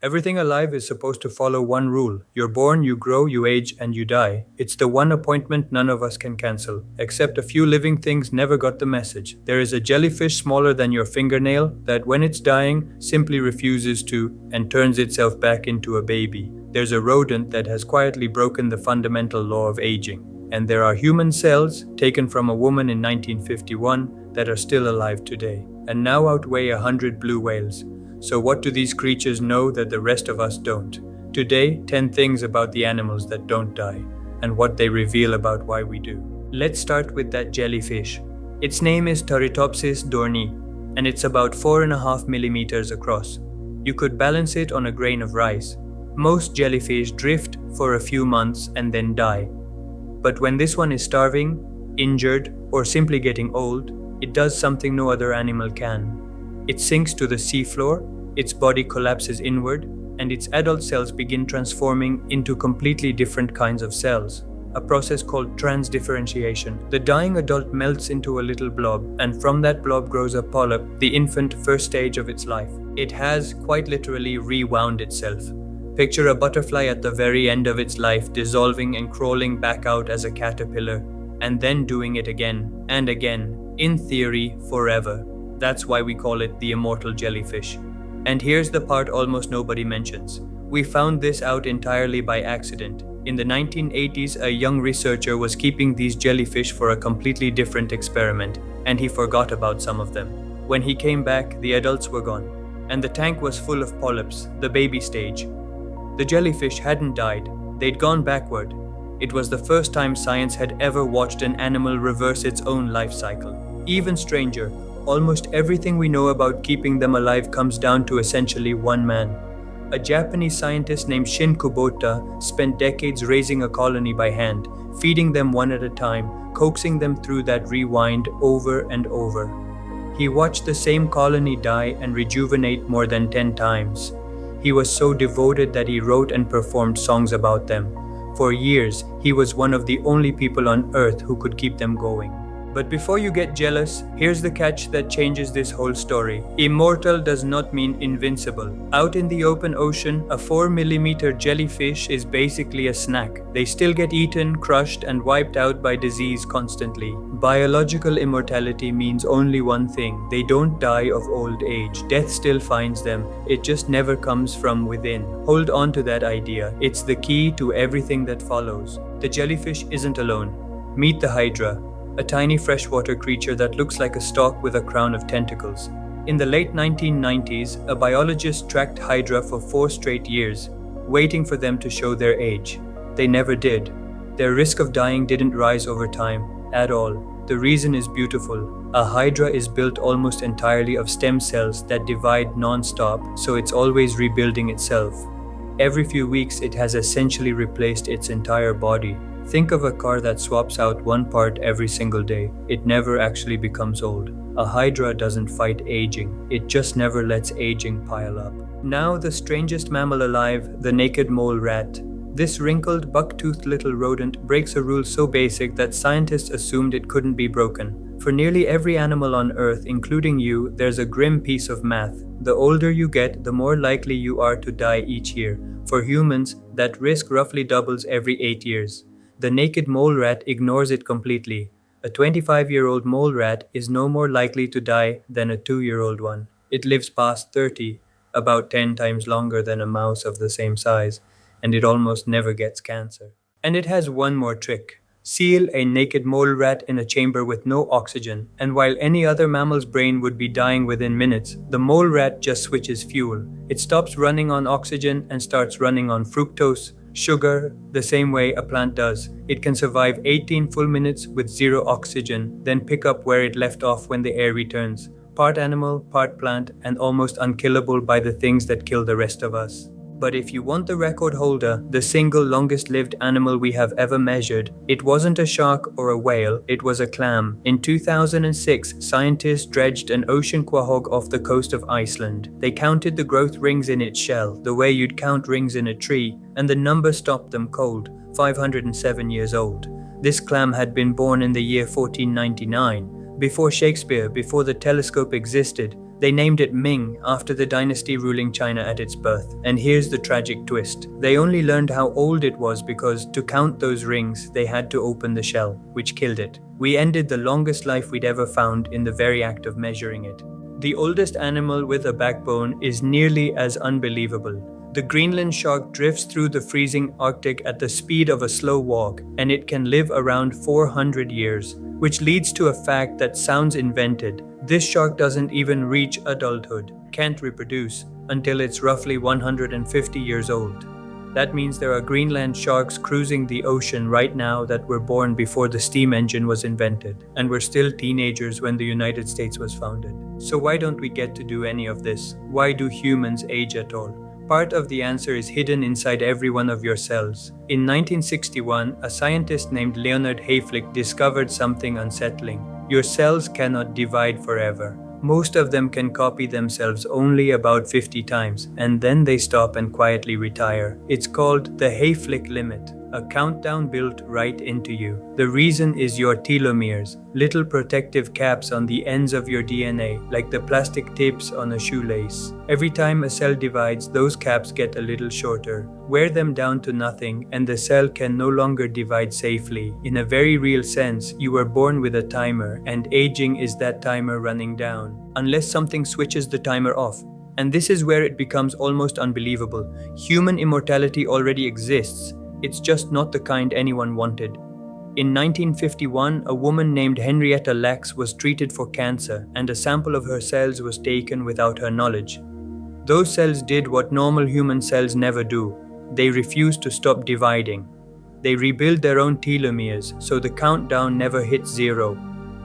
Everything alive is supposed to follow one rule. You're born, you grow, you age, and you die. It's the one appointment none of us can cancel. Except a few living things never got the message. There is a jellyfish smaller than your fingernail that, when it's dying, simply refuses to and turns itself back into a baby. There's a rodent that has quietly broken the fundamental law of aging. And there are human cells, taken from a woman in 1951, that are still alive today, and now outweigh 100 blue whales. So what do these creatures know that the rest of us don't? Today, 10 things about the animals that don't die, and what they reveal about why we do. Let's start with that jellyfish. Its name is Turritopsis dohrnii, and it's about 4.5 millimeters across. You could balance it on a grain of rice. Most jellyfish drift for a few months and then die. But when this one is starving, injured, or simply getting old, it does something no other animal can. It sinks to the seafloor, its body collapses inward, and its adult cells begin transforming into completely different kinds of cells, a process called transdifferentiation. The dying adult melts into a little blob, and from that blob grows a polyp, the infant first stage of its life. It has, quite literally, rewound itself. Picture a butterfly at the very end of its life, dissolving and crawling back out as a caterpillar, and then doing it again and again, in theory, forever. That's why we call it the immortal jellyfish. And here's the part almost nobody mentions. We found this out entirely by accident. In the 1980s, a young researcher was keeping these jellyfish for a completely different experiment, and he forgot about some of them. When he came back, the adults were gone, and the tank was full of polyps, the baby stage. The jellyfish hadn't died, they'd gone backward. It was the first time science had ever watched an animal reverse its own life cycle. Even stranger, almost everything we know about keeping them alive comes down to essentially one man. A Japanese scientist named Shin Kubota spent decades raising a colony by hand, feeding them one at a time, coaxing them through that rewind over and over. He watched the same colony die and rejuvenate more than 10 times. He was so devoted that he wrote and performed songs about them. For years, he was one of the only people on Earth who could keep them going. But before you get jealous, here's the catch that changes this whole story. Immortal does not mean invincible. Out in the open ocean, a 4-millimeter jellyfish is basically a snack. They still get eaten, crushed, and wiped out by disease constantly. Biological immortality means only one thing. They don't die of old age. Death still finds them. It just never comes from within. Hold on to that idea. It's the key to everything that follows. The jellyfish isn't alone. Meet the hydra, a tiny freshwater creature that looks like a stalk with a crown of tentacles. In the late 1990s, a biologist tracked hydra for 4 straight years, waiting for them to show their age. They never did. Their risk of dying didn't rise over time, at all. The reason is beautiful. A hydra is built almost entirely of stem cells that divide non-stop, so it's always rebuilding itself. Every few weeks, it has essentially replaced its entire body. Think of a car that swaps out one part every single day. It never actually becomes old. A hydra doesn't fight aging. It just never lets aging pile up. Now the strangest mammal alive, the naked mole rat. This wrinkled, buck-toothed little rodent breaks a rule so basic that scientists assumed it couldn't be broken. For nearly every animal on Earth, including you, there's a grim piece of math. The older you get, the more likely you are to die each year. For humans, that risk roughly doubles every 8 years. The naked mole rat ignores it completely. A 25-year-old mole rat is no more likely to die than a 2-year-old one. It lives past 30, about 10 times longer than a mouse of the same size, and it almost never gets cancer. And it has one more trick. Seal a naked mole rat in a chamber with no oxygen, and while any other mammal's brain would be dying within minutes, the mole rat just switches fuel. It stops running on oxygen and starts running on fructose, sugar, the same way a plant does. It can survive 18 full minutes with 0 oxygen, then pick up where it left off when the air returns. Part animal, part plant, and almost unkillable by the things that kill the rest of us. But if you want the record holder, the single longest-lived animal we have ever measured, it wasn't a shark or a whale, it was a clam. In 2006, scientists dredged an ocean quahog off the coast of Iceland. They counted the growth rings in its shell, the way you'd count rings in a tree, and the number stopped them cold, 507 years old. This clam had been born in the year 1499. Before Shakespeare, before the telescope existed, They named it Ming after the dynasty ruling China at its birth. And here's the tragic twist. They only learned how old it was because to count those rings, they had to open the shell, which killed it. We ended the longest life we'd ever found in the very act of measuring it. The oldest animal with a backbone is nearly as unbelievable. The Greenland shark drifts through the freezing Arctic at the speed of a slow walk, and it can live around 400 years, which leads to a fact that sounds invented. This shark doesn't even reach adulthood, can't reproduce, until it's roughly 150 years old. That means there are Greenland sharks cruising the ocean right now that were born before the steam engine was invented, and were still teenagers when the United States was founded. So why don't we get to do any of this? Why do humans age at all? Part of the answer is hidden inside every one of your cells. In 1961, a scientist named Leonard Hayflick discovered something unsettling. Your cells cannot divide forever. Most of them can copy themselves only about 50 times, and then they stop and quietly retire. It's called the Hayflick limit, a countdown built right into you. The reason is your telomeres, little protective caps on the ends of your DNA, like the plastic tips on a shoelace. Every time a cell divides, those caps get a little shorter. Wear them down to nothing, and the cell can no longer divide safely. In a very real sense, you were born with a timer, and aging is that timer running down, unless something switches the timer off. And this is where it becomes almost unbelievable. Human immortality already exists. It's just not the kind anyone wanted. In 1951, a woman named Henrietta Lacks was treated for cancer, and a sample of her cells was taken without her knowledge. Those cells did what normal human cells never do. They refused to stop dividing. They rebuild their own telomeres, so the countdown never hits zero.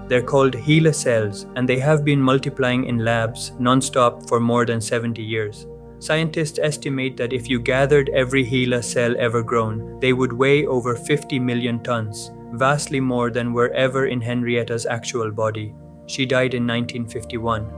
They're called HeLa cells, and they have been multiplying in labs non-stop for more than 70 years. Scientists estimate that if you gathered every HeLa cell ever grown, they would weigh over 50 million tons, vastly more than were ever in Henrietta's actual body. She died in 1951.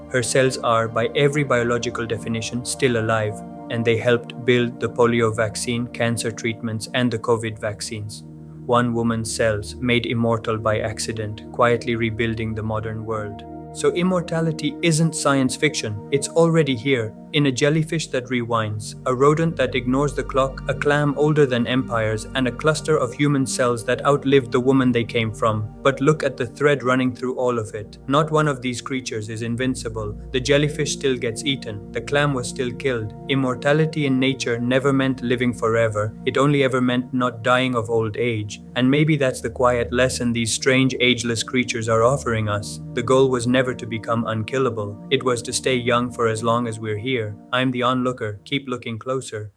Her cells are, by every biological definition, still alive, and they helped build the polio vaccine, cancer treatments, and the COVID vaccines. One woman's cells made immortal by accident, quietly rebuilding the modern world. So immortality isn't science fiction, it's already here, in a jellyfish that rewinds, a rodent that ignores the clock, a clam older than empires, and a cluster of human cells that outlived the woman they came from. But look at the thread running through all of it. Not one of these creatures is invincible. The jellyfish still gets eaten, the clam was still killed. Immortality in nature never meant living forever, it only ever meant not dying of old age. And maybe that's the quiet lesson these strange ageless creatures are offering us. The goal was never to become unkillable, it was to stay young for as long as we're here. I'm the Onlooker, keep looking closer.